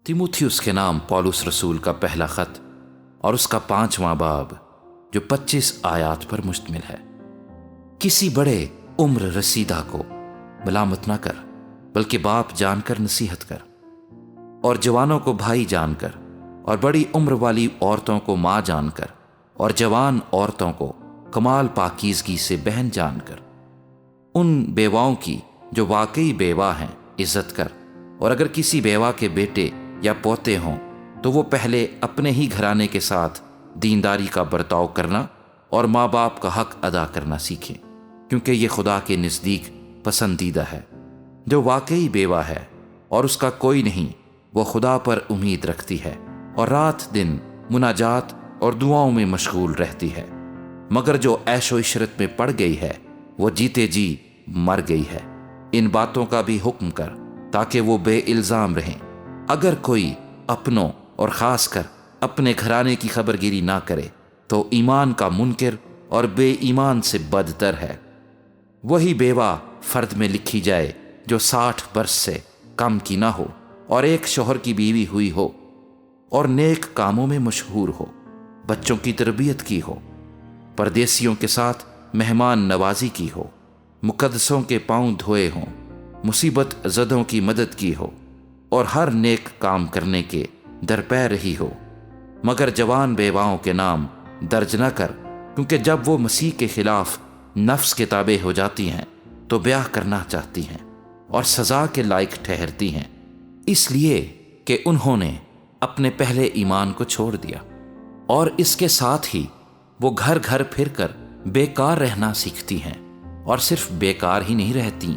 تیموتھیوس کے نام پولس رسول کا پہلا خط اور اس کا 5واں باب جو 25 آیات پر مشتمل ہے۔ کسی بڑے عمر رسیدہ کو ملامت نہ کر، بلکہ باپ جان کر نصیحت کر، اور جوانوں کو بھائی جان کر، اور بڑی عمر والی عورتوں کو ماں جان کر، اور جوان عورتوں کو کمال پاکیزگی سے بہن جان کر۔ ان بیواؤں کی جو واقعی بیوہ ہیں عزت کر، اور اگر کسی بیوہ کے بیٹے یا پوتے ہوں تو وہ پہلے اپنے ہی گھرانے کے ساتھ دینداری کا برتاؤ کرنا اور ماں باپ کا حق ادا کرنا سیکھیں، کیونکہ یہ خدا کے نزدیک پسندیدہ ہے۔ جو واقعی بیوہ ہے اور اس کا کوئی نہیں، وہ خدا پر امید رکھتی ہے اور رات دن مناجات اور دعاؤں میں مشغول رہتی ہے، مگر جو عیش و عشرت میں پڑ گئی ہے وہ جیتے جی مر گئی ہے۔ ان باتوں کا بھی حکم کر تاکہ وہ بے الزام رہیں۔ اگر کوئی اپنوں اور خاص کر اپنے گھرانے کی خبرگیری نہ کرے تو ایمان کا منکر اور بے ایمان سے بدتر ہے۔ وہی بیوہ فرد میں لکھی جائے جو 60 برس سے کم کی نہ ہو اور ایک شوہر کی بیوی ہوئی ہو اور نیک کاموں میں مشہور ہو، بچوں کی تربیت کی ہو، پردیسیوں کے ساتھ مہمان نوازی کی ہو، مقدسوں کے پاؤں دھوئے ہوں، مصیبت زدوں کی مدد کی ہو، اور ہر نیک کام کرنے کے درپے رہی ہو۔ مگر جوان بیواؤں کے نام درج نہ کر، کیونکہ جب وہ مسیح کے خلاف نفس کے تابع ہو جاتی ہیں تو بیاہ کرنا چاہتی ہیں اور سزا کے لائق ٹھہرتی ہیں، اس لیے کہ انہوں نے اپنے پہلے ایمان کو چھوڑ دیا۔ اور اس کے ساتھ ہی وہ گھر گھر پھر کر بیکار رہنا سیکھتی ہیں، اور صرف بیکار ہی نہیں رہتی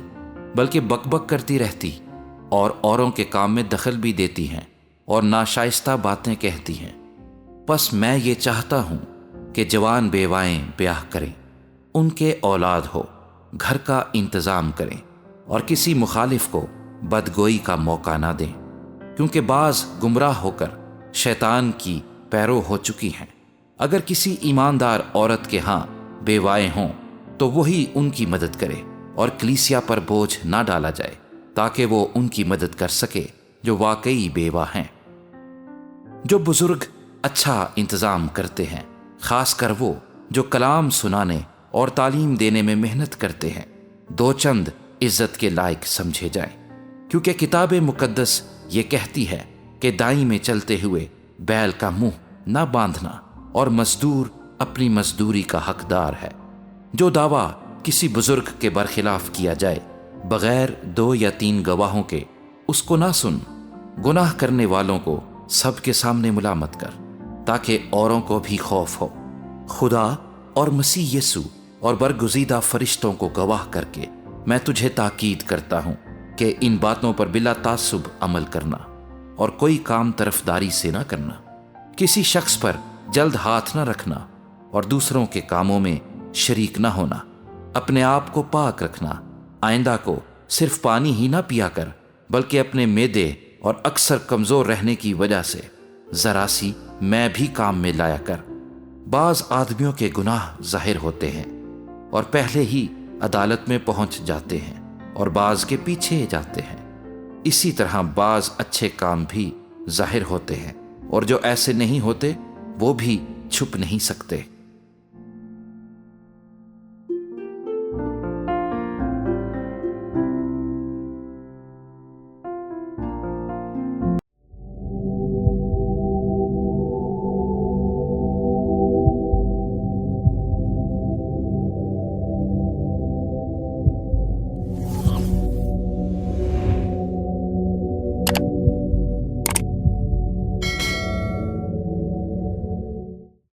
بلکہ بک بک کرتی رہتی اور اوروں کے کام میں دخل بھی دیتی ہیں اور ناشائستہ باتیں کہتی ہیں۔ بس میں یہ چاہتا ہوں کہ جوان بیوائیں بیاہ کریں، ان کے اولاد ہو، گھر کا انتظام کریں، اور کسی مخالف کو بدگوئی کا موقع نہ دیں، کیونکہ بعض گمراہ ہو کر شیطان کی پیرو ہو چکی ہیں۔ اگر کسی ایماندار عورت کے ہاں بیوائیں ہوں تو وہی ان کی مدد کرے اور کلیسیا پر بوجھ نہ ڈالا جائے، تاکہ وہ ان کی مدد کر سکے جو واقعی بیوہ ہیں۔ جو بزرگ اچھا انتظام کرتے ہیں، خاص کر وہ جو کلام سنانے اور تعلیم دینے میں محنت کرتے ہیں، دو چند عزت کے لائق سمجھے جائیں، کیونکہ کتاب مقدس یہ کہتی ہے کہ دائیں میں چلتے ہوئے بیل کا منہ نہ باندھنا، اور مزدور اپنی مزدوری کا حقدار ہے۔ جو دعویٰ کسی بزرگ کے برخلاف کیا جائے بغیر 2 یا 3 گواہوں کے، اس کو نہ سن۔ گناہ کرنے والوں کو سب کے سامنے ملامت کر، تاکہ اوروں کو بھی خوف ہو۔ خدا اور مسیح یسوع اور برگزیدہ فرشتوں کو گواہ کر کے میں تجھے تاکید کرتا ہوں کہ ان باتوں پر بلا تعصب عمل کرنا اور کوئی کام طرفداری سے نہ کرنا، کسی شخص پر جلد ہاتھ نہ رکھنا، اور دوسروں کے کاموں میں شریک نہ ہونا، اپنے آپ کو پاک رکھنا۔ آئندہ کو صرف پانی ہی نہ پیا کر، بلکہ اپنے معدے اور اکثر کمزور رہنے کی وجہ سے ذرا سی میں بھی کام میں لایا کر۔ بعض آدمیوں کے گناہ ظاہر ہوتے ہیں اور پہلے ہی عدالت میں پہنچ جاتے ہیں، اور بعض کے پیچھے جاتے ہیں۔ اسی طرح بعض اچھے کام بھی ظاہر ہوتے ہیں، اور جو ایسے نہیں ہوتے وہ بھی چھپ نہیں سکتے۔